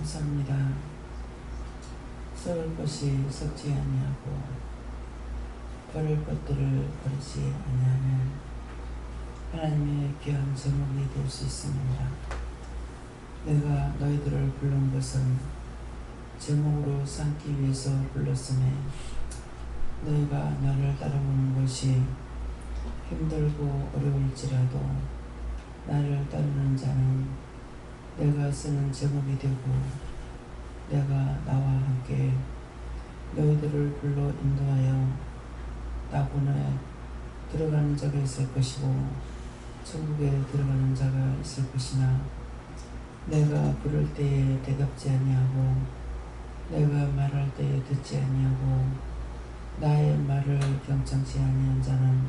감사합니다. 썩을 것이 썩지 아니하고 버릴 것들을 버리지 아니하는 하나님의 귀한 제목이 될 수 있습니다. 내가 너희들을 부른 것은 제목으로 삼기 위해서 불렀음에 너희가 나를 따라오는 것이 힘들고 어려울지라도 나를 따르는 자는 내가 쓰는 제목이 되고 내가 나와 함께 너희들을 불러 인도하여 낙원에 들어가는 자가 있을 것이고 천국에 들어가는 자가 있을 것이나 내가 부를 때에 대답지 아니하고 내가 말할 때에 듣지 아니하고 나의 말을 경청치 아니한 자는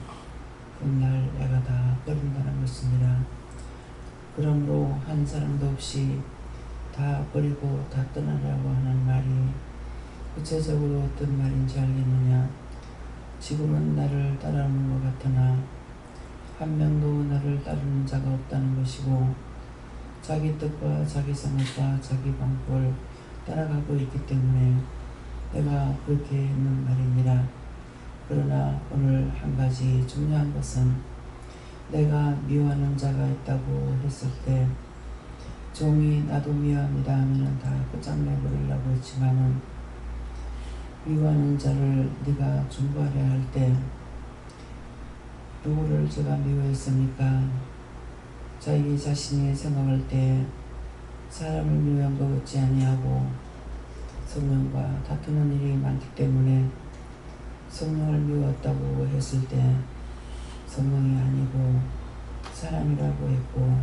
그날 내가 다 버린다는 것입니다. 그러므로 한 사람도 없이 다 버리고 다 떠나라고 하는 말이 구체적으로 어떤 말인지 알겠느냐? 지금은 나를 따르는 것 같으나 한 명도 나를 따르는 자가 없다는 것이고 자기 뜻과 자기 생각과 자기 방법을 따라가고 있기 때문에 내가 그렇게 했는 말이니라. 그러나 오늘 한 가지 중요한 것은 내가 미워하는 자가 있다고 했을 때 종이 나도 미워합니다 하면 다 끝장내버리려고 했지만은 미워하는 자를 네가 중보하려 할 때 누구를 제가 미워했습니까? 자기 자신이 생각할 때 사람을 미워한 것 같지 아니하고 성령과 다투는 일이 많기 때문에 성령을 미워했다고 했을 때 성령이 아니고 사람이라고 했고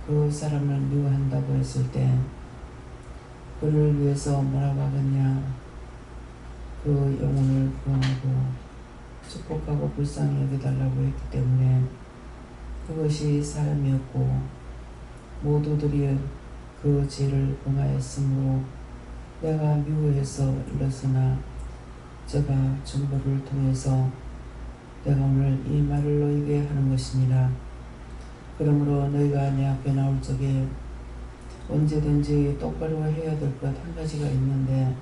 그 사람을 미워한다고 했을 때 그를 위해서 뭐라고 하겠냐? 그 영혼을 구원하고 축복하고 불쌍히 여겨달라고 했기 때문에 그것이 사람이었고 모두들이 그 죄를 범하였으므로 내가 미워해서 일렀으나 제가 중보를 통해서 내가 오늘 이 말을 너에게 하는 것이니라. 그러므로 너희가 내 앞에 나올 적에 언제든지 똑바로 해야 될 것 한 가지가 있는데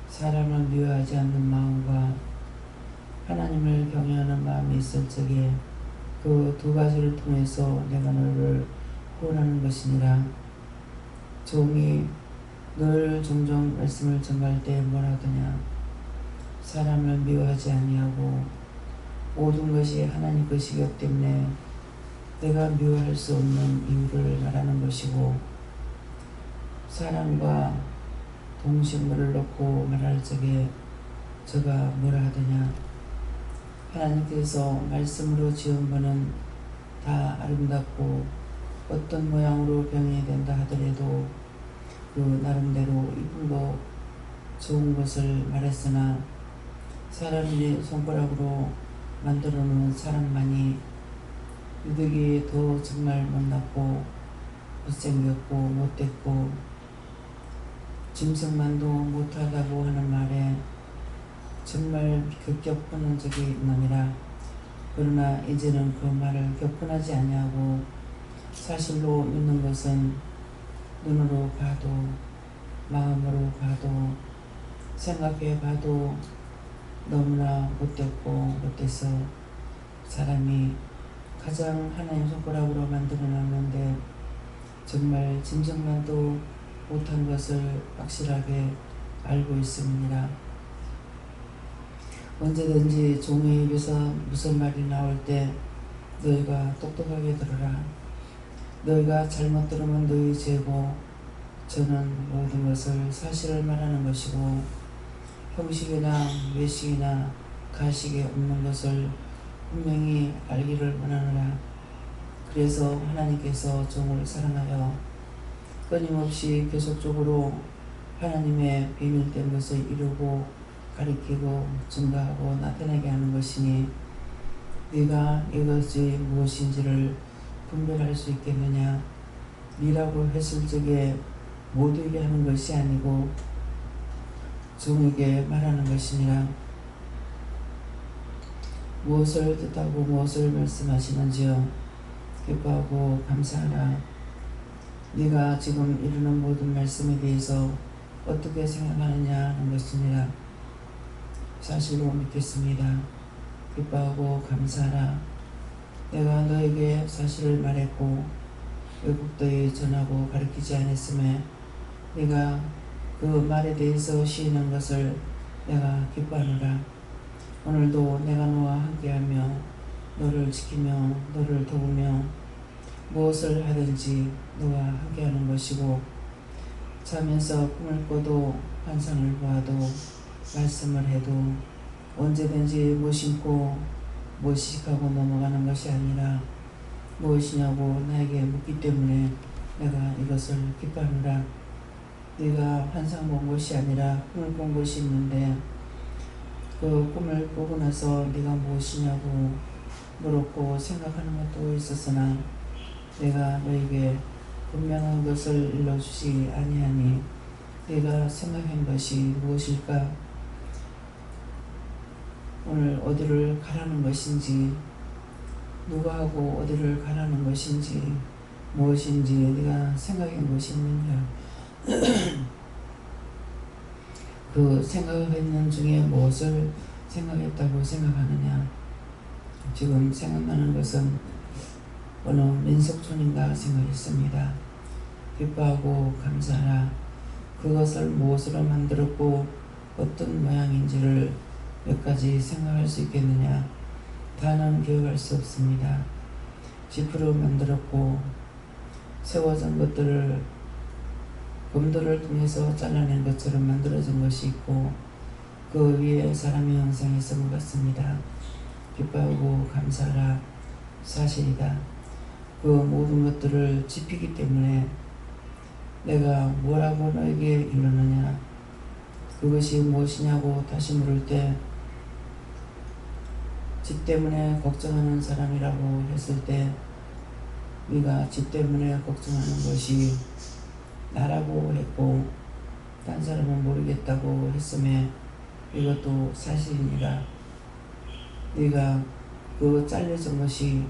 사람을 미워하지 않는 마음과 하나님을 경외하는 마음이 있을 적에 그 두 가지를 통해서 내가 너를 구원하는 것이니라. 종이 늘 종종 말씀을 전할 때 뭐라 하더냐? 사람을 미워하지 아니하고 모든 것이 하나님 것이기 때문에 내가 미워할 수 없는 이유를 말하는 것이고 사람과 동식물을 놓고 말할 적에 제가 뭐라 하더냐? 하나님께서 말씀으로 지은 것은 다 아름답고 어떤 모양으로 병이 된다 하더라도 그 나름대로 이쁘고 좋은 것을 말했으나 사람이 손가락으로 만들어 놓은 사람만이 유독이 더 정말 못났고 못생겼고 못됐고 짐승만도 못하다고 하는 말에 정말 격분한 적이 있느니라. 그러나 이제는 그 말을 격분하지 아니하고 사실로 믿는 것은 눈으로 봐도 마음으로 봐도 생각해 봐도 너무나 못됐고 못돼서 사람이 가장 하나님 손가락으로 만들어 놨는데 정말 짐승만도 못한 것을 확실하게 알고 있습니다. 언제든지 종의 입에서 무슨 말이 나올 때 너희가 똑똑하게 들어라. 너희가 잘못 들으면 너희 죄고 저는 모든 것을 사실을 말하는 것이고 형식이나 외식이나 가식이 없는 것을 분명히 알기를 원하노라. 그래서 하나님께서 종을 사랑하여 끊임없이 계속적으로 하나님의 비밀된 것을 이루고 가리키고 증거하고 나타내게 하는 것이니 네가 이것이 무엇인지를 분별할 수 있겠느냐? 네라고 했을 적에 모두에게 하는 것이 아니고 종에게 말하는 것이니라. 무엇을 뜻하고 무엇을 말씀하시는지요? 기뻐하고 감사하라. 네가 지금 이루는 모든 말씀에 대해서 어떻게 생각하느냐 하는 것이니라. 사실로 믿겠습니다. 기뻐하고 감사하라. 내가 너에게 사실을 말했고 외국도에 전하고 가르치지 않았음에 네가 그 말에 대해서 시인한 것을 내가 기뻐하노라. 오늘도 내가 너와 함께하며 너를 지키며 너를 도우며 무엇을 하든지 너와 함께하는 것이고, 자면서 꿈을 꿔도 환상을 보아도 말씀을 해도 언제든지 무심코 무식하고 넘어가는 것이 아니라 무엇이냐고 나에게 묻기 때문에 내가 이것을 기뻐하노라. 네가 환상 본 것이 아니라 꿈을 본 것이 있는데 그 꿈을 꾸고 나서 네가 무엇이냐고 물었고 생각하는 것도 있었으나 내가 너에게 분명한 것을 일러주지 아니하니 네가 생각한 것이 무엇일까? 오늘 어디를 가라는 것인지, 누구하고 어디를 가라는 것인지, 무엇인지 네가 생각한 것이 있느냐? 그 생각했는 중에 무엇을 생각했다고 생각하느냐? 지금 생각나는 것은 어느 민속촌인가 생각했습니다. 기뻐하고 감사하라. 그것을 무엇으로 만들었고 어떤 모양인지를 몇 가지 생각할 수 있겠느냐? 다는 기억할 수 없습니다. 지프로 만들었고 세워진 것들을 검도를 통해서 잘라낸 것처럼 만들어진 것이 있고 그 위에 사람의 형상이 쓴 것 같습니다. 기뻐하고 감사하라. 사실이다. 그 모든 것들을 짚히기 때문에 내가 뭐라고 너에게 이르느냐? 그것이 무엇이냐고 다시 물을 때 집 때문에 걱정하는 사람이라고 했을 때 네가 집 때문에 걱정하는 것이 나라고 했고 딴 사람은 모르겠다고 했음에 이것도 사실이니라. 네가 그 잘려진 것이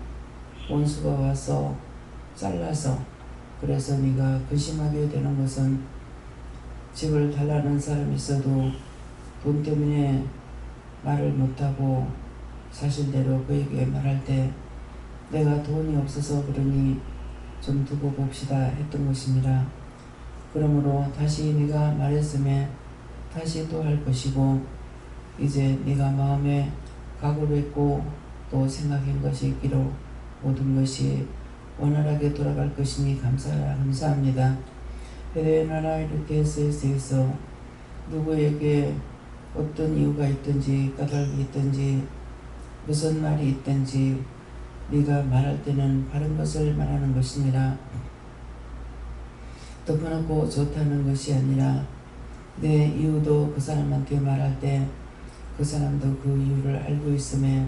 원수가 와서 잘라서 그래서 네가 근심하게 되는 것은 집을 달라는 사람이 있어도 돈 때문에 말을 못하고 사실대로 그에게 말할 때 내가 돈이 없어서 그러니 좀 두고 봅시다 했던 것이니라. 그러므로 다시 네가 말했음에 다시 또 할 것이고 이제 네가 마음에 각오를 했고 또 생각한 것이 있기로 모든 것이 원활하게 돌아갈 것이니 감사합니다. 해외 나라 이렇게 해서 누구에게 어떤 이유가 있든지 까닭이 있든지 무슨 말이 있든지 네가 말할 때는 바른 것을 말하는 것이니라. 덮어놓고 좋다는 것이 아니라 내 이유도 그 사람한테 말할 때 그 사람도 그 이유를 알고 있음에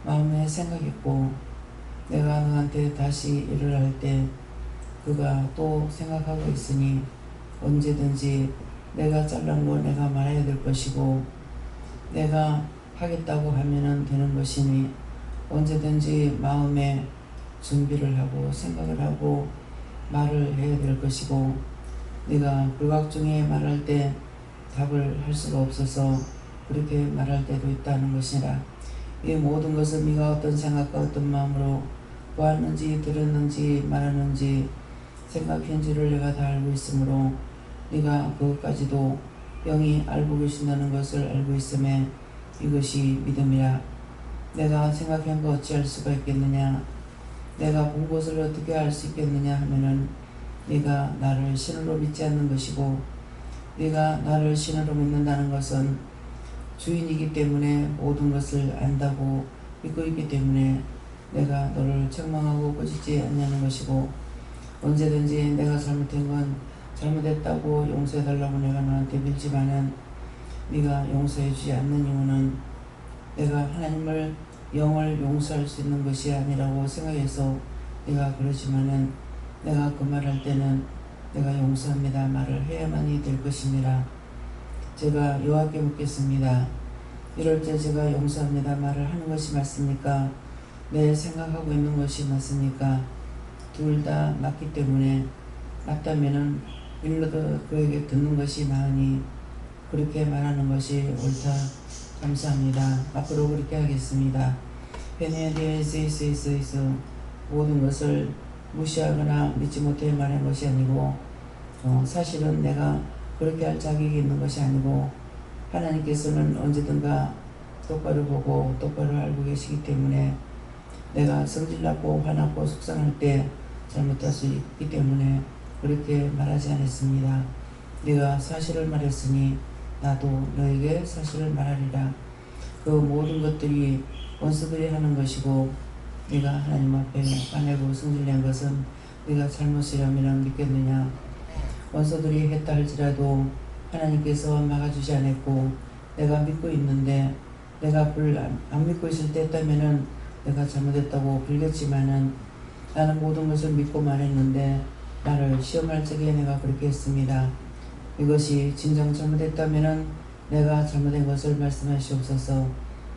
마음에 생각했고 내가 너한테 다시 일을 할 때 그가 또 생각하고 있으니 언제든지 내가 잘난 거 내가 말해야 될 것이고 내가 하겠다고 하면은 되는 것이니 언제든지 마음에 준비를 하고 생각을 하고 말을 해야 될 것이고 네가 불각중에 말할 때 답을 할 수가 없어서 그렇게 말할 때도 있다는 것이라. 이 모든 것은 네가 어떤 생각과 어떤 마음으로 보았는지 들었는지 말하는지 생각했는지를 내가 다 알고 있으므로 네가 그것까지도 영이 알고 계신다는 것을 알고 있음에 이것이 믿음이라. 내가 생각한 거 어찌 알 수가 있겠느냐? 내가 본 것을 어떻게 알 수 있겠느냐 하면은 네가 나를 신으로 믿지 않는 것이고 네가 나를 신으로 믿는다는 것은 주인이기 때문에 모든 것을 안다고 믿고 있기 때문에 내가 너를 책망하고 꾸짖지 않냐는 것이고 언제든지 내가 잘못한 건 잘못했다고 용서해달라고 내가 너한테 빌지만은 네가 용서해주지 않는 이유는 내가 하나님을 영을 용서할 수 있는 것이 아니라고 생각해서 내가 그러지만은 내가 그 말할 때는 내가 용서합니다 말을 해야만이 될 것입니다. 제가 여호와께 묻겠습니다. 이럴 때 제가 용서합니다 말을 하는 것이 맞습니까? 내 생각하고 있는 것이 맞습니까? 둘 다 맞기 때문에 맞다면은 일러도 그에게 듣는 것이 나으니 그렇게 말하는 것이 옳다. 감사합니다. 앞으로 그렇게 하겠습니다. 베네디에스에서 모든 것을 무시하거나 믿지 못해 말한 것이 아니고 사실은 내가 그렇게 할 자격이 있는 것이 아니고 하나님께서는 언제든가 똑바로 보고 똑바로 알고 계시기 때문에 내가 성질나고 화나고 속상할 때 잘못할 수 있기 때문에 그렇게 말하지 않았습니다. 네가 사실을 말했으니 나도 너에게 사실을 말하리라. 그 모든 것들이 원수들이 하는 것이고 네가 하나님 앞에 화내고 성질낸 것은 네가 잘못이라면 믿겠느냐. 원수들이 했다 할지라도 하나님께서 막아주지 않았고 내가 믿고 있는데 내가 안 믿고 있을 때 했다면은 내가 잘못했다고 불겠지만은 나는 모든 것을 믿고 말했는데 나를 시험할 적에 내가 그렇게 했습니다. 이것이 진정 잘못했다면은 내가 잘못된 것을 말씀하시옵소서.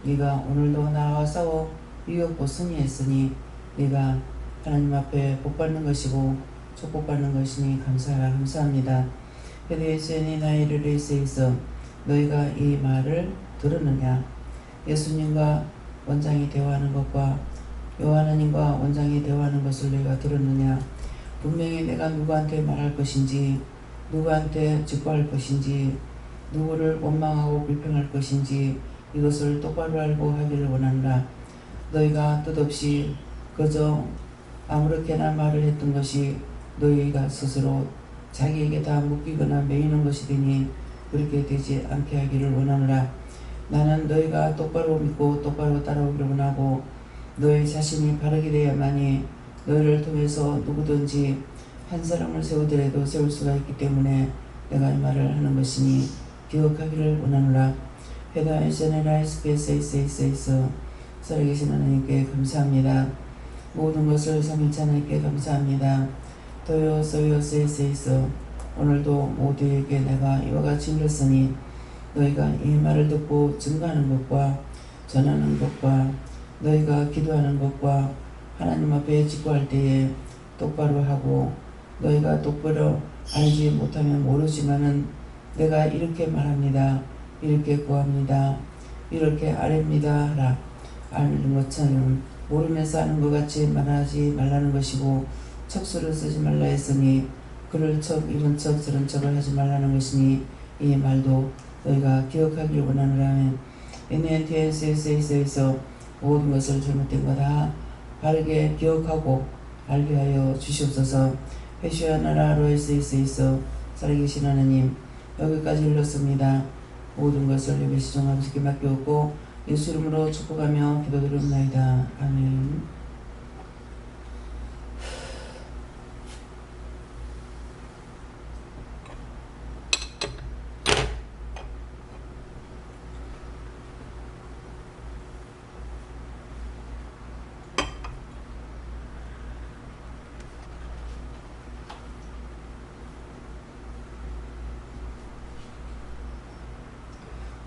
네가 오늘도 나와 싸워 이겼고 승리했으니 네가 하나님 앞에 복받는 것이고 축복받는 것이니 감사합니다. 헤드에스니 나이르레스에서 너희가 이 말을 들었느냐. 예수님과 원장이 대화하는 것과 요하나님과 원장이 대화하는 것을 너희가 들었느냐. 분명히 내가 누구한테 말할 것인지 누구한테 직구할 것인지 누구를 원망하고 불평할 것인지 이것을 똑바로 알고 하기를 원한다. 너희가 뜻없이 그저 아무렇게나 말을 했던 것이 너희가 스스로 자기에게 다 묶이거나 매이는 것이 되니 그렇게 되지 않게 하기를 원하노라. 나는 너희가 똑바로 믿고 똑바로 따라오기를 원하고 너희 자신이 바르게 되어야만이 너희를 통해서 누구든지 한 사람을 세우더라도 세울 수가 있기 때문에 내가 이 말을 하는 것이니 기억하기를 원하노라. 페다에세네라이스페세이세이세이서 살아계신 하나님께 감사합니다. 모든 것을 삼위일체 하나님께 감사합니다. 도요소요세이세이서 오늘도 모두에게 내가 이와 같이 일렀으니 너희가 이 말을 듣고 증거하는 것과 전하는 것과 너희가 기도하는 것과 하나님 앞에 직구할 때에 똑바로 하고 너희가 똑바로 알지 못하면 모르지만은 내가 이렇게 말합니다. 이렇게 구합니다. 이렇게 아뢰입니다. 하라. 아는 것처럼 모르면서 하는 것 같이 말하지 말라는 것이고 척수를 쓰지 말라 했으니 그럴 척 이런 척 저런 척을 하지 말라는 것이니 이 말도 너희가 기억하기를 원하노라면 NNTS에서 모든 것을 잘못된 거 다 바르게 기억하고 알게 하여 주시옵소서. 회시와 나라 로에스에서 살아계신 하나님 여기까지 일렀습니다. 모든 것을 예배 시종 아버지께 맡겨오고 예수 이름으로 축복하며 기도드립니다. 아멘.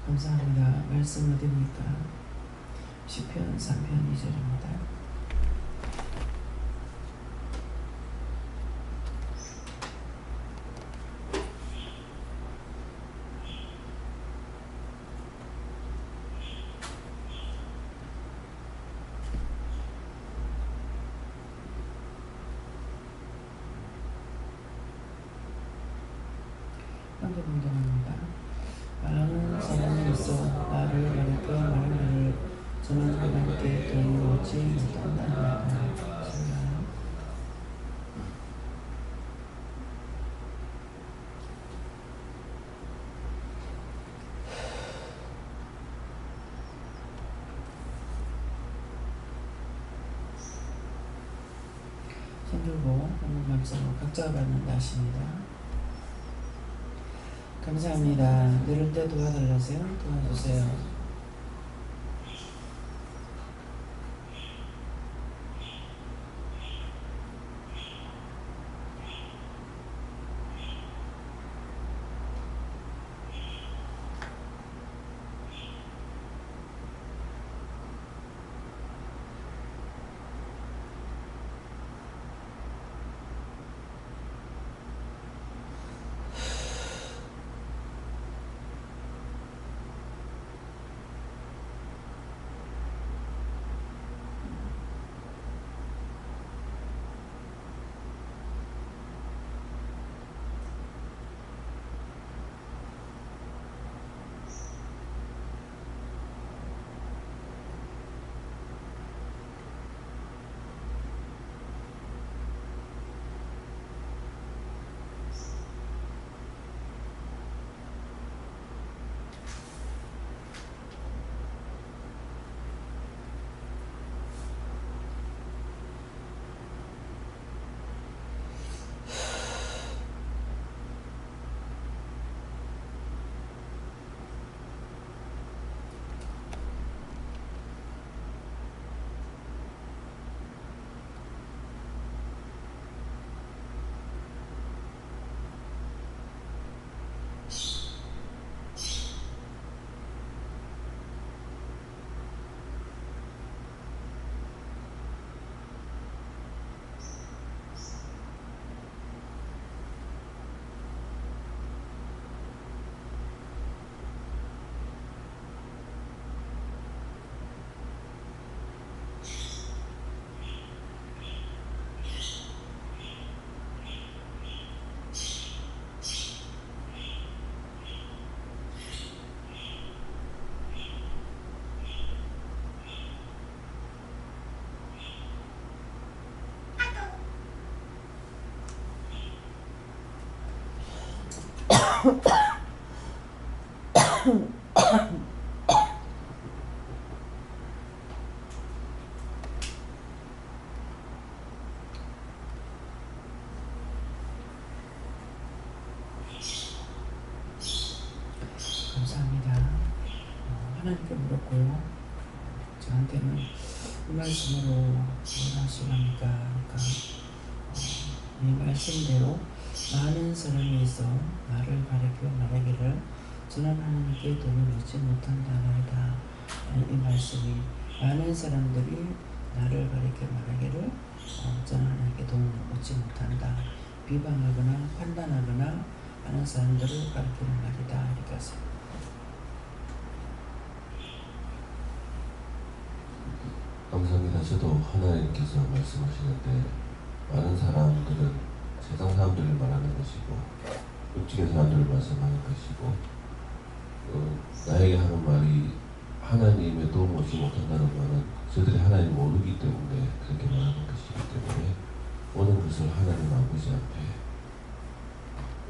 감사합니다. 말씀 어디입니까? 시편 3편 2절입니다. 현재 공정합니다. 말하는 사람이 있어 나를 가르쳐 말하기를 저는 하나님께 도움을 얻지 못한다. 손들고 오늘 감사로 각자가 받는 날씨입니다. 감사합니다. 내릴 때 도와달라세요. 도와주세요. 감사합니다. 하나님께 물었고요. 저한테는 이 말씀으로 뭘 하시랍니까? 그러니까 이 말씀대로 많은 사람에서 나를 가리켜 말하기를 저는 하나님께 도움을 얻지 못한다나이다. 이 말씀이 많은 사람들이 나를 가리켜 말하기를 저는 하나님께 도움을 얻지 못한다. 비방하거나 판단하거나 하는 사람들을 가리키는 말이다. 이렇게 하세요. 감사합니다. 저도 하나님께서 말씀하시는데 많은 사람들은 세상 사람들을 말하는 것이고 육적인 사람들을 말씀하는 것이고 나에게 하는 말이 하나님의 도움 얻지 못한다는 말은 저들이 하나님을 모르기 때문에 그렇게 말하는 것이기 때문에 모든 것을 하나님 아버지 앞에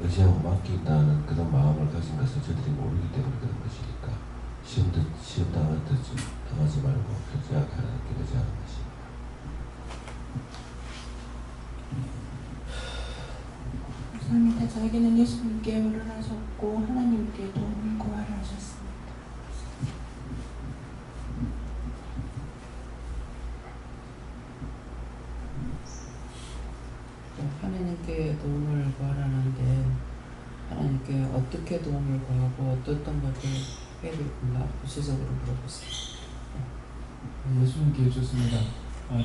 의지하고 맡긴다는 그런 마음을 가진 것을 저들이 모르기 때문에 그런 것이니까 시험 당하지 말고 결제하게 하나님께 의지하는 것입니다. 감사합니다. 저에게는 예수님께 물러나셨고 하나님께 도움을 구하라 하셨습니다. 하나님께 도움을 구하라는데 하나님께 어떻게 도움을 구하고 어떤 것을 해야 될까 구체적으로 물어보세요. 예수님께 여쭙습니다.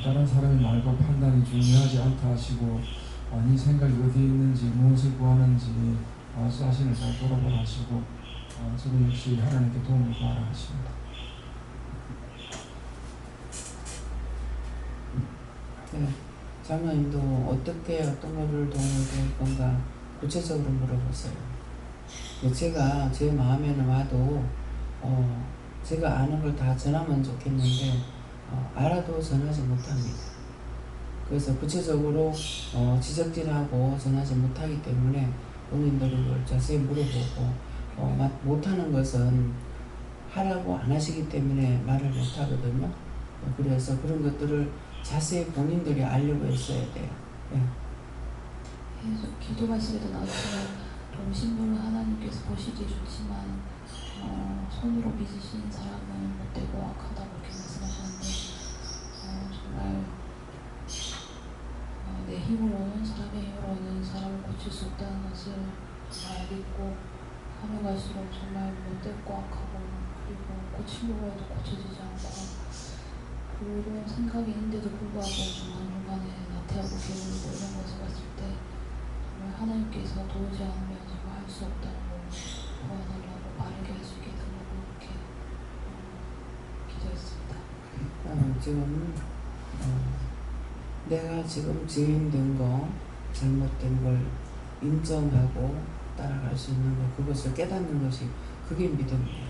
다른 사람의 말과 판단이 중요하지 않다 하시고 네 생각이 어디에 있는지 무엇을 구하는지 자신을 잘 돌아보라 하시고 저도 역시 하나님께 도움을 구하라 하십니다. 네, 장로님도 어떻게 어떤 것을 도움을 구할 건가 구체적으로 물어보세요. 제가 제 마음에는 와도 제가 아는 걸 다 전하면 좋겠는데 알아도 전하지 못합니다. 그래서 구체적으로 지적질하고 전하지 못하기 때문에 본인들이 그걸 자세히 물어보고 못하는 것은 하라고 안 하시기 때문에 말을 못하거든요. 그래서 그런 것들을 자세히 본인들이 알려고 했어야 돼요. 네. 기도 말씀에도 나왔지만 동심으로 하나님께서 보시기 좋지만 손으로 빚으신 사람은 못되고 악하다고 이렇게 말씀하셨는데 정말 내 힘으로는 사람의 힘으로는 사람을 고칠 수 없다는 것을 알겠고 하면 갈수록 정말 못되고 악하고 그리고 고치려고 해도 고쳐지지 않고 그런 생각이 있는데도 불구하고 중간중간에 나태하고 게으르고 이런 것을 봤을 때 정말 하나님께서 도우지 않으면 제가 할 수 없다는 걸 구원하려고 바르게 할 수 있게 되려고 이렇게 기도했습니다. 지금 내가 지금 죄인된 거 잘못된 걸 인정하고 따라갈 수 있는 것 그것을 깨닫는 것이 그게 믿음이에요.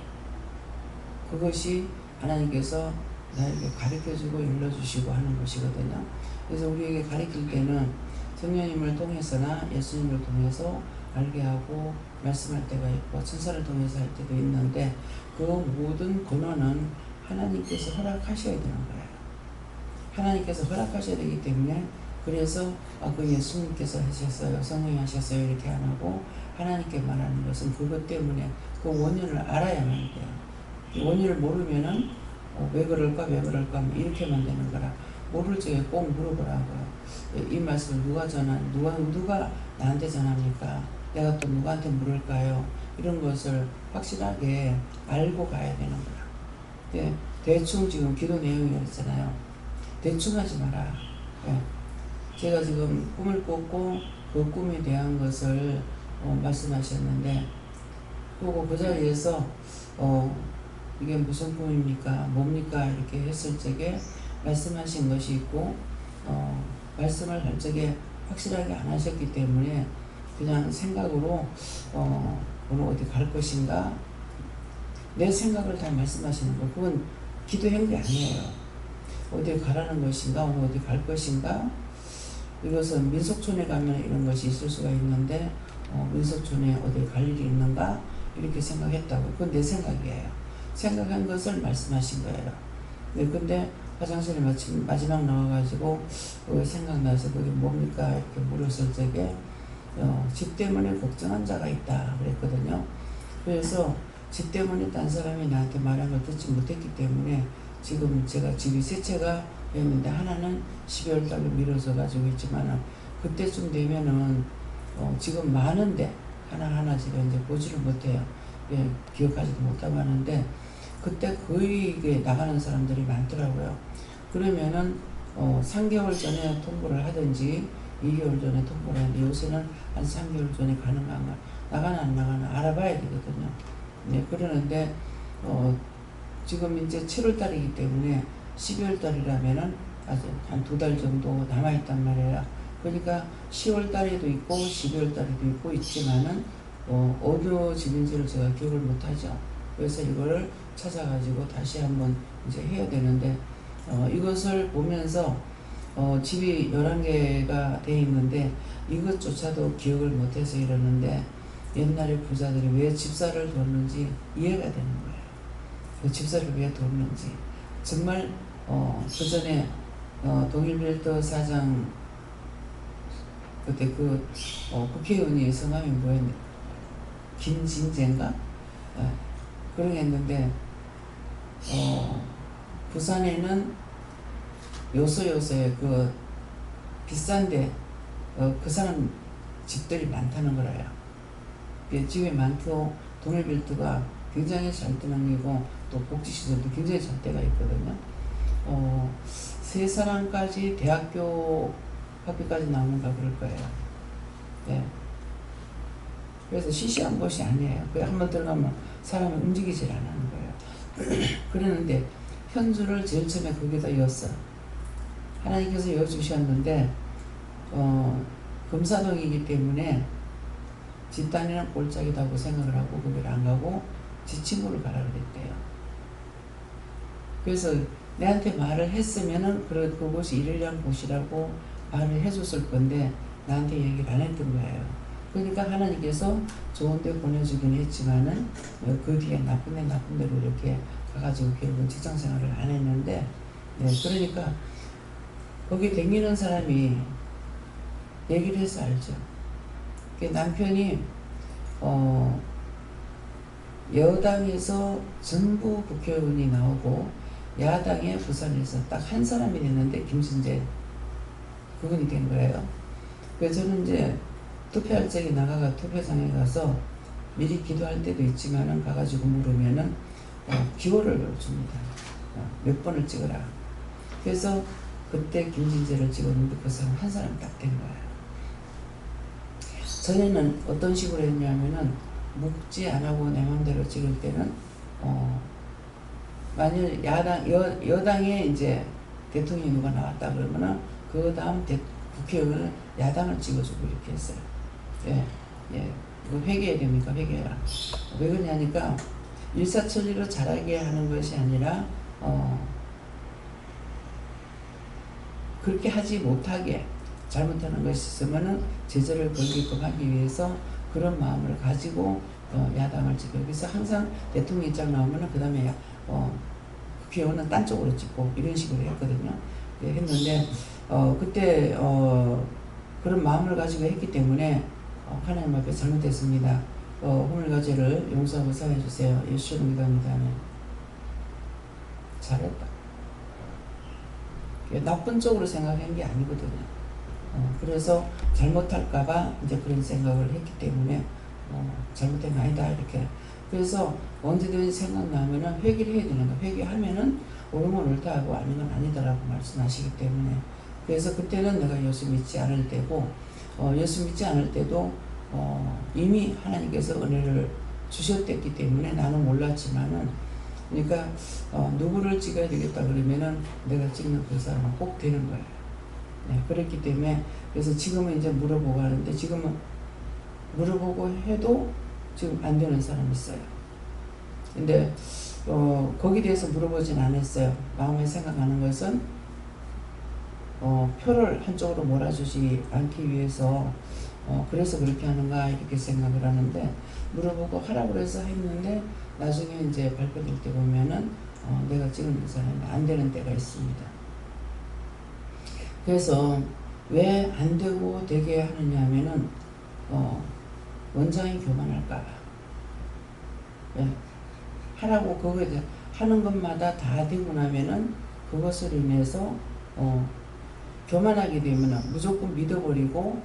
그것이 하나님께서 나에게 가르쳐주고 일러주시고 하는 것이거든요. 그래서 우리에게 가르칠 때는 성령님을 통해서나 예수님을 통해서 알게 하고 말씀할 때가 있고 천사를 통해서 할 때도 있는데 그 모든 권한은 하나님께서 허락하셔야 되는 거예요. 하나님께서 허락하셔야 되기 때문에 그래서 그 예수님께서 하셨어요, 성령이 하셨어요 이렇게 안 하고 하나님께 말하는 것은 그것 때문에 그 원인을 알아야만 돼요. 이 원인을 모르면은 왜 그럴까 이렇게만 되는 거라 모를 적에 꼭 물어보라고요. 이 말씀을 누가 나한테 전합니까? 내가 또 누구한테 물을까요? 이런 것을 확실하게 알고 가야 되는 거라. 대충 지금 기도 내용이었잖아요. 대충 하지 마라. 제가 지금 꿈을 꿨고 그 꿈에 대한 것을 말씀하셨는데 그리고 그 자리에서 이게 무슨 꿈입니까? 뭡니까? 이렇게 했을 적에 말씀하신 것이 있고 말씀을 할 적에 확실하게 안 하셨기 때문에 그냥 생각으로 오늘 어디 갈 것인가? 내 생각을 다 말씀하시는 거 그건 기도한 게 아니에요. 어디 가라는 것인가? 오늘 어디 갈 것인가? 이것은 민속촌에 가면 이런 것이 있을 수가 있는데 민소촌에 어디 갈 일이 있는가 이렇게 생각했다고. 그건 내 생각이에요. 생각한 것을 말씀하신 거예요. 네, 근데 화장실에 마지막 나와가지고 생각나서 그게 뭡니까 이렇게 물었을 적에 집 때문에 걱정한 자가 있다 그랬거든요. 그래서 집 때문에 딴 사람이 나한테 말한 걸 듣지 못했기 때문에 지금 제가 집이 세 채가 있는데 하나는 12월 달로 미뤄져 가지고 있지만 그때쯤 되면은 지금 많은데 하나하나 제가 이제 보지를 못해요. 예, 기억하지도 못하고 하는데 그때 거의 이게 나가는 사람들이 많더라고요. 그러면은 3개월 전에 통보를 하든지 2개월 전에 통보를 하는데 요새는 한 3개월 전에 가능한가 나가나 안 나가나 알아봐야 되거든요. 네, 그러는데 지금 이제 7월 달이기 때문에 12월 달이라면은 아직 한 2달 정도 남아있단 말이에요. 그러니까 10월 달에도 있고 12월 달에도 있고 있지만은 어느 집인지를 제가 기억을 못하죠. 그래서 이거를 찾아가지고 다시 한번 이제 해야 되는데 이것을 보면서 집이 11개가 돼 있는데 이것조차도 기억을 못해서 이러는데 옛날에 부자들이 왜 집사를 뒀는지 이해가 되는 거예요. 그 집사를 왜 뒀는지. 정말 그 전에 동일벨트 사장 그때 국회의원이 성함이 뭐였냐 김진재인가? 그런 게 했는데 부산에는 요소요소에 그 비싼데 그 사람 집들이 많다는 거라요. 집이 많고 동일벨트가 굉장히 잘 되는 게고 또 복지시설도 굉장히 잘 돼가 있거든요. 세 사람까지 대학교 학비까지 나오는가 그럴 거예요. 네. 그래서 시시한 곳이 아니에요. 그 한번 들어가면 사람이 움직이질 않는 거예요. 그러는데 현주를 제일 처음에 거기다 이었어. 하나님께서 이어주셨는데 금사동이기 때문에 집단이랑 꼴짝이다고 생각을 하고 거기를 안 가고 지 친구를 가라 그랬대요. 그래서 내한테 말을 했으면은 그곳이 이르려는 곳이라고 말을 해줬을 건데 나한테 얘기를 안 했던 거예요. 그러니까 하나님께서 좋은 데 보내주긴 했지만은 그 뒤에 나쁜 데로 이렇게 가가지고 결국은 직장생활을 안 했는데 그러니까 거기 댕기는 사람이 얘기를 해서 알죠. 남편이 여당에서 전부 국회의원이 나오고 야당에 부산에서 딱 한 사람이 됐는데 김진재 그분이 된 거예요. 그래서 저는 이제 투표할 적에 나가가 투표장에 가서 미리 기도할 때도 있지만은 가가지고 물으면은 기호를 줍니다. 몇 번을 찍어라. 그래서 그때 김진재를 찍었는데 그 사람 한 사람 딱 된 거예요. 전에는 어떤 식으로 했냐면은 묵지 안 하고 내 맘대로 찍을 때는 만일 여당에 이제 대통령이 누가 나왔다 그러면은 그 다음 국회의원은 야당을 찍어주고 이렇게 했어요. 예. 이거 회개해야 됩니까? 회개해라. 왜 그러냐니까 일사천리로 잘하게 하는 것이 아니라 그렇게 하지 못하게 잘못하는 것이 있으면은 제재를 걸게끔 하기 위해서 그런 마음을 가지고 야당을 찍어요. 그래서 항상 대통령 입장 나오면은 그 다음에 국회의원은 딴 쪽으로 찍고 이런 식으로 했거든요. 했는데 그때 그런 마음을 가지고 했기 때문에 하나님 앞에 잘못했습니다. 허물과 죄를 용서하고 사해주세요. 예수를 믿습니다. 잘했다. 나쁜 쪽으로 생각한 게 아니거든요. 그래서 잘못할까봐 이제 그런 생각을 했기 때문에 잘못된 게 아니다 이렇게. 그래서 언제든지 생각나면은 회개를 해야 되는 거야. 회개하면은 옳으면 옳다 하고 아니면 아니다라고 말씀하시기 때문에. 그래서 그때는 내가 예수 믿지 않을 때고 예수 믿지 않을 때도 이미 하나님께서 은혜를 주셨기 때문에 나는 몰랐지만은 그러니까 누구를 찍어야 되겠다 그러면은 내가 찍는 그 사람은 꼭 되는 거예요. 네, 그렇기 때문에 그래서 지금은 이제 물어보고 하는데 지금은 물어보고 해도 지금 안 되는 사람이 있어요. 근데 거기에 대해서 물어보진 않았어요. 마음에 생각하는 것은 표를 한쪽으로 몰아주지 않기 위해서 그래서 그렇게 하는가 이렇게 생각을 하는데 물어보고 하라고 그래서 했는데 나중에 이제 발표될 때 보면은 내가 찍은 사람이 안 되는 때가 있습니다. 그래서 왜 안 되고 되게 하느냐 하면은 원장이 교만할까봐. 왜? 하라고 그거 하는 것마다 다 되고 나면은 그것으로 인해서 교만하게 되면 무조건 믿어버리고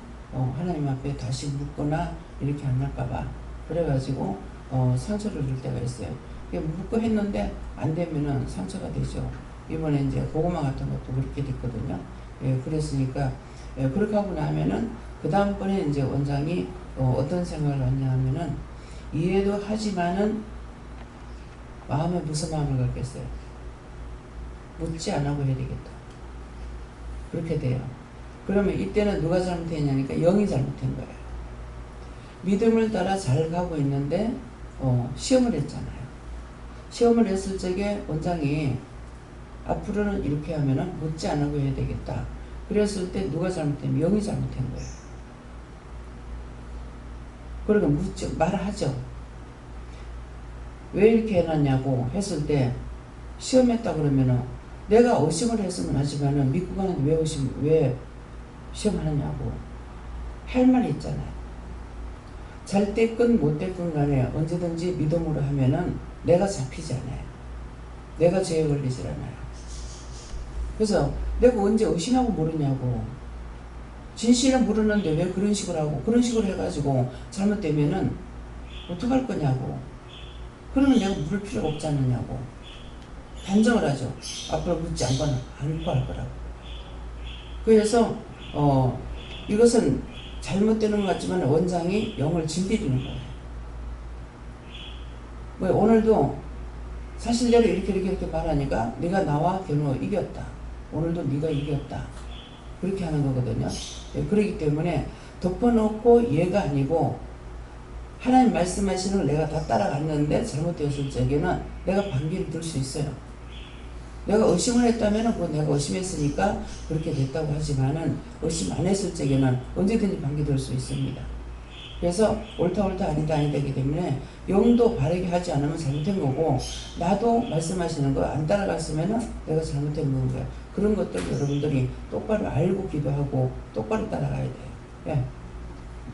하나님 앞에 다시 묻거나 이렇게 안 할까봐 그래가지고 상처를 줄 때가 있어요. 묻고 했는데 안 되면은 상처가 되죠. 이번에 이제 고구마 같은 것도 그렇게 됐거든요. 그랬으니까 그렇게 하고 나면은 그 다음번에 이제 원장이 어떤 생각을 갖냐 하면은 이해도 하지만은 마음에 무슨 마음을 갖겠어요? 묻지 안 하고 해야 되겠다. 그렇게 돼요. 그러면 이때는 누가 잘못했냐니까 영이 잘못한 거예요. 믿음을 따라 잘 가고 있는데 시험을 했잖아요. 시험을 했을 적에 원장이 앞으로는 이렇게 하면은 묻지 안 하고 해야 되겠다. 그랬을 때 누가 잘못되면 영이 잘못한 거예요. 그러니까 묻죠. 말하죠. 왜 이렇게 해놨냐고 했을 때 시험했다 그러면은 내가 의심을 했으면 하지만은 믿고 가는데 왜 시험하느냐고 할 말이 있잖아요. 잘 됐건 못 됐건 간에 언제든지 믿음으로 하면은 내가 잡히지 않아요. 내가 죄에 걸리질 않아요. 그래서 내가 언제 의심하고 모르냐고. 진실은 모르는데 왜 그런 식으로 하고 그런 식으로 해가지고 잘못되면은 어떡할 거냐고. 그러면 내가 물을 필요가 없지 않느냐고. 단정을 하죠. 앞으로 묻지 않고 할 거라고. 그래서 이것은 잘못되는 것 같지만 원장이 영을 진들이는 거예요. 왜 오늘도 사실대로 이렇게 말하니까 네가 나와 견우 이겼다. 오늘도 네가 이겼다. 그렇게 하는 거거든요. 그렇기 때문에 덮어놓고 얘가 아니고 하나님 말씀하시는 걸 내가 다 따라갔는데 잘못되었을 적에는 내가 반기를 들 수 있어요. 내가 의심을 했다면 그건 내가 의심했으니까 그렇게 됐다고 하지만은 의심 안 했을 적에는 언제든지 반기 들 수 있습니다. 그래서 옳다 아니다기 때문에 영도 바르게 하지 않으면 잘못된 거고 나도 말씀하시는 거 안 따라갔으면 내가 잘못된 거고요. 그런 것들 여러분들이 똑바로 알고 기도하고 똑바로 따라가야 돼요. 예.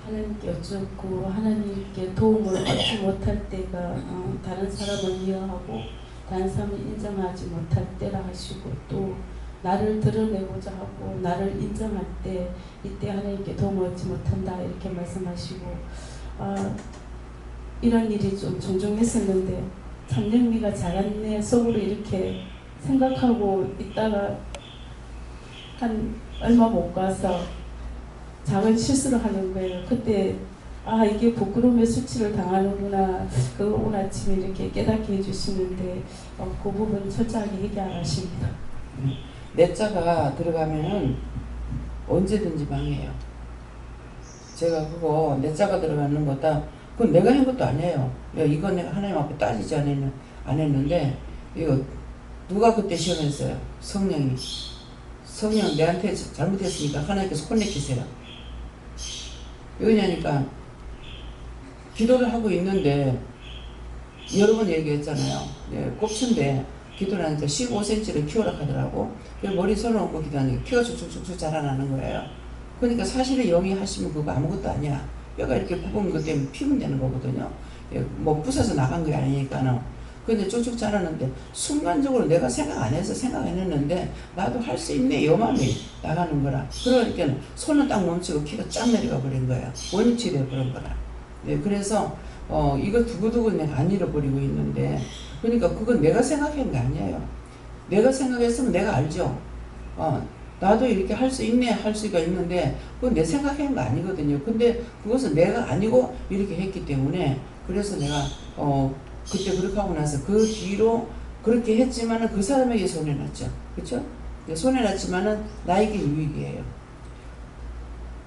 하나님께 여쭙고 하나님께 도움을 받지 못할 때가 다른 사람을 미워하고 다른 사람을 인정하지 못할 때라 하시고 또 나를 드러내고자 하고 나를 인정할 때 이때 하나님께 도움을 얻지 못한다 이렇게 말씀하시고 이런 일이 좀 종종 했었는데 참 영미가 잘했네 속으로 이렇게 생각하고 있다가 한 얼마 못 가서 작은 실수를 하는 거예요. 그때 이게 부끄러움의 수치를 당하는구나. 그걸 오늘 아침에 이렇게 깨닫게 해주시는데 그 부분 철저하게 얘기 안 하십니다. 내 자가 들어가면은 언제든지 망해요. 제가 그거 내 자가 들어가는 거다. 그건 내가 한 것도 아니에요. 이건 내가 하나님 앞에 따지지 안 했는데 이거 누가 그때 시험했어요? 성령 내한테 잘못했으니까 하나님께서 혼내키세요. 왜냐니까 기도를 하고 있는데 여러 번 얘기했잖아요. 꼽친데 기도를 하는데 15cm를 키우라 하더라고. 머리 서놓고 기도하니까 키가 쭉쭉쭉 자라나는 거예요. 그러니까 사실은 영이 하시면 그거 아무것도 아니야. 뼈가 이렇게 굽은 것 때문에 피면 되는 거거든요. 뭐 부서서 나간 게 아니니까는. 근데 쭉쭉 자라는데 순간적으로 내가 생각 안 했는데 나도 할 수 있네 이 마음이 나가는 거라. 그러니까 손은 딱 멈추고 키가 쫙 내려가 버린 거야. 원위치 돼 버린 거라. 그래서 이거 두고두고 내가 안 잃어버리고 있는데 그러니까 그건 내가 생각한 게 아니에요. 내가 생각했으면 내가 알죠. 나도 이렇게 할 수 있네 할 수가 있는데 그건 내 생각한 거 아니거든요. 근데 그것은 내가 아니고 이렇게 했기 때문에 그래서 내가 그때 그렇게 하고 나서 그 뒤로 그렇게 했지만은 그 사람에게 손해났죠. 그렇죠? 손해났지만은 나에게 유익이에요.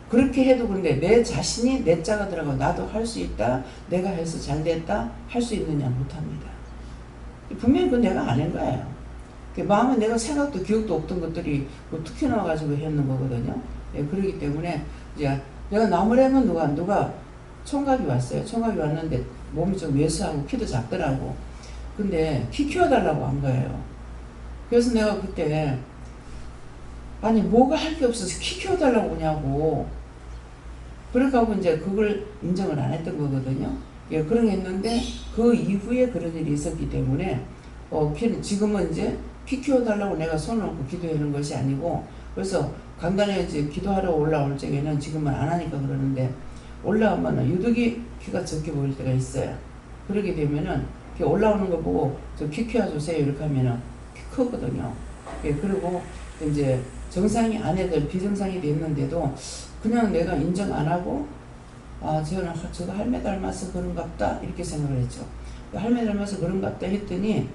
그렇게 해도 근데 내 자신이 내 자가 들어가고 나도 할 수 있다. 내가 해서 잘 됐다. 할 수 있느냐 못합니다. 분명히 그건 내가 아닌 거예요. 마음은 내가 생각도 기억도 없던 것들이 툭 튀어나와가지고 했는 거거든요. 그렇기 때문에 이제 내가 나무래면 누가 총각이 왔어요. 총각이 왔는데 몸이 좀 왜소하고 키도 작더라고. 근데 키 키워달라고 한 거예요. 그래서 내가 그때 아니 뭐가 할 게 없어서 키 키워달라고 하냐고. 그러니까 이제 그걸 인정을 안 했던 거거든요. 예, 그런 게 있는데 그 이후에 그런 일이 있었기 때문에 지금은 이제 키 키워달라고 내가 손을 얹고 기도하는 것이 아니고, 그래서 강단에 이제 기도하러 올라올 적에는 지금은 안 하니까 그러는데, 올라오면 유독이 키가 적게 보일 때가 있어요. 그러게 되면은 올라오는 거 보고 저 키 키워주세요 이렇게 하면은 키 크거든요. 예, 그리고 이제 정상이 아내들 비정상이 됐는데도 그냥 내가 인정 안 하고 저거 할매 닮아서 그런갑다 이렇게 생각을 했죠. 할매 닮아서 그런갑다 했더니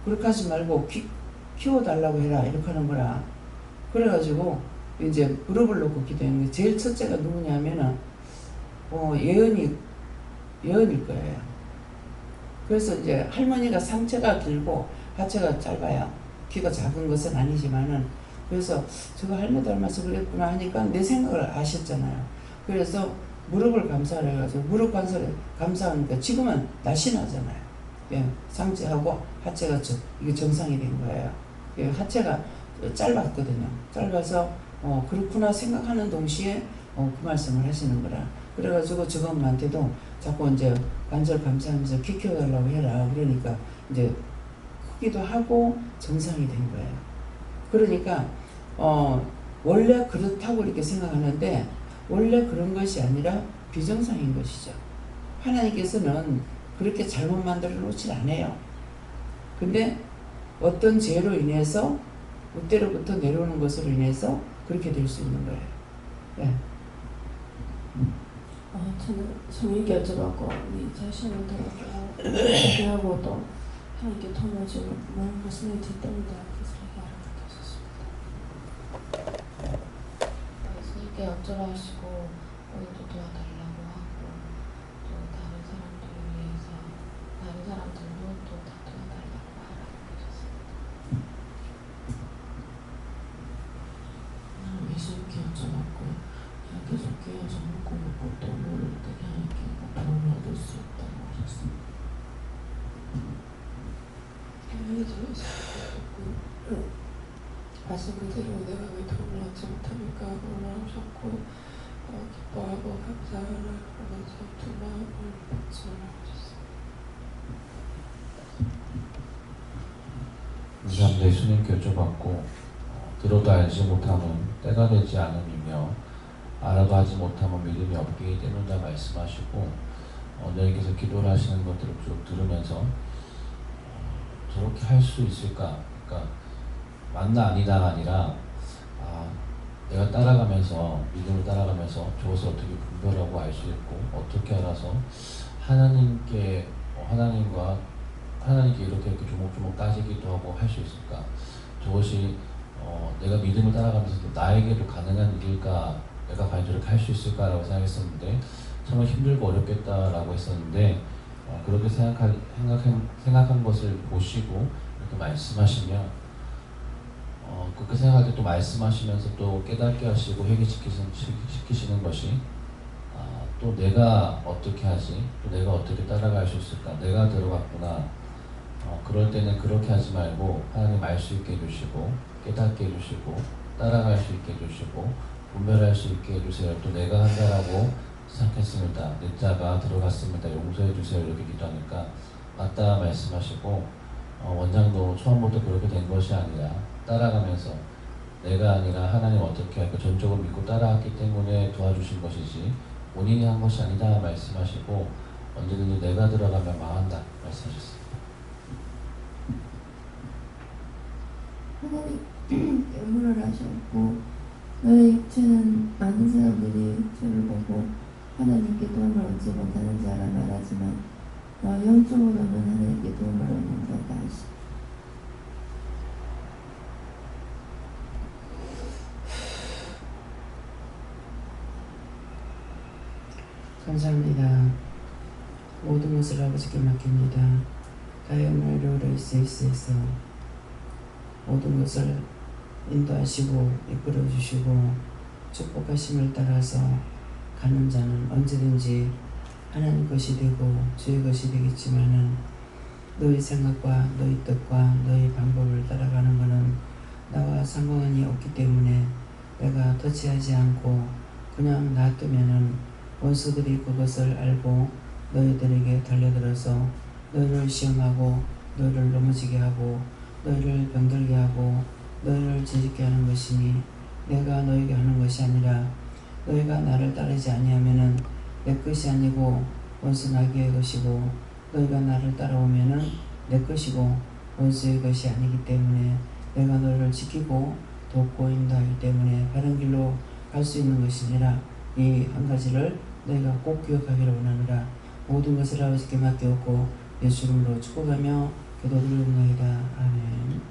그렇게 하지 말고 키워달라고 해라 이렇게 하는 거라. 그래가지고 이제 무릎을 놓고 기도하는 게, 제일 첫째가 누구냐면은 예언일 거예요. 그래서 이제 할머니가 상체가 길고 하체가 짧아요. 키가 작은 것은 아니지만은, 그래서 저거 할매 닮아서 그랬구나 하니까 내 생각을 아셨잖아요. 그래서 무릎을 감사를 해가지고 무릎 감사하니까 지금은 날씬하잖아요. 예, 상체하고 하체가 이게 정상이 된 거예요. 예, 하체가 짧았거든요. 짧아서 그렇구나 생각하는 동시에 그 말씀을 하시는 거라. 그래가지고 저거 엄마한테도 자꾸 이제 관절 감사하면서 키 키워달라고 해라. 그러니까 이제 크기도 하고 정상이 된 거예요. 그러니까 원래 그렇다고 이렇게 생각하는데 원래 그런 것이 아니라 비정상인 것이죠. 하나님께서는 그렇게 잘못 만들어 놓질 않아요. 근데 어떤 죄로 인해서 윗대로부터 내려오는 것으로 인해서 그렇게 될 수 있는 거예요. 네. 저는 성인 결정하고 네 자신을 돌아보고 하고 또 하나님께 도와주는 무슨 일이 때문에 그래서 스님께 여쭤보시고 오늘도 도와달라고 하고, 또 다른 사람들을 위해서 다른 사람들도 또 다 도와달라고 하라고 하셨습니다. 나는 예수님께 여쭤봤고, 계속 깨어서 묻고 또 모를 때 하나님께 도움을 얻을 수 있다고 하셨습니다. 말씀 그대로 내가 왜 도움을 얻지 못합니까? 물어보셨고, 기뻐하고 감사하라 그러면서 두 마음을 말씀하셨습니다. 감사합니다. 예수님께 여쭤봤고, 들어도 알지 못함은 때가 되지 않음이며 알아도 하지 못함은 믿음이 없기 때문이다 말씀하시고, 너에게서 기도를 하시는 것들을 쭉 들으면서 저렇게 할 수 있을까? 그러니까 맞나 아니다가 아니라 내가 따라가면서 믿음을 따라가면서 저것을 어떻게 분별하고 알 수 있고 어떻게 알아서 하나님께 이렇게 조목조목 따지기도 하고 할 수 있을까? 저것이 내가 믿음을 따라가면서 나에게도 가능한 일일까? 내가 과연 저렇게 할 수 있을까라고 생각했었는데 정말 힘들고 어렵겠다라고 했었는데 그렇게 생각한 것을 보시고 이렇게 말씀하시면 그렇게 생각할 때 또 말씀하시면서 또 깨닫게 하시고 회개시키시는 것이 또 내가 어떻게 하지? 또 내가 어떻게 따라갈 수 있을까? 내가 들어갔구나. 그럴 때는 그렇게 하지 말고 하나님 알 수 있게 해주시고 깨닫게 해주시고 따라갈 수 있게 해주시고 분별할 수 있게 해주세요. 또 내가 한다라고 생각했습니다. 내 자가 들어갔습니다. 용서해 주세요. 이렇게 기도하니까 맞다 말씀하시고 원장도 처음부터 그렇게 된 것이 아니라 따라가면서 내가 아니라 하나님 어떻게 할까 전적으로 믿고 따라왔기 때문에 도와주신 것이지 본인이 한 것이 아니다 말씀하시고 언제든지 내가 들어가면 망한다 말씀하셨습니다. 하나님 예물을 하셨고 너의 육체는 많은 사람들이 주를 보고 하나님께 도움을 얻지 못하는 자라 말하지만 영적으로는 하나님께 도움을 얻는 자다 하시고 감사합니다. 모든 것을 아버지께 맡깁니다. 다이어나이로 레이스에서 모든 것을 인도하시고 이끌어 주시고 축복하심을 따라서 가는 자는 언제든지 하나님 것이 되고 주의 것이 되겠지만은 너희 생각과 너희 뜻과 너희 방법을 따라가는 것은 나와 상관이 없기 때문에 내가 터치하지 않고 그냥 놔두면은 원수들이 그것을 알고 너희들에게 달려들어서 너희를 시험하고 너희를 넘어지게 하고 너희를 병들게 하고 너희를 지짓게 하는 것이니 내가 너희에게 하는 것이 아니라 너희가 나를 따르지 아니하면은 내 것이 아니고 원수 나귀의 것이고 너희가 나를 따라오면은 내 것이고 원수의 것이 아니기 때문에 내가 너희를 지키고 돕고 인도하기 때문에 바른 길로 갈 수 있는 것이니라. 이 한 가지를 너희가 꼭 기억하기를 원하노라. 모든 것을 아버지께 맡겨놓고 예수 이름으로 축복하며 기도드리옵나이다. 아멘.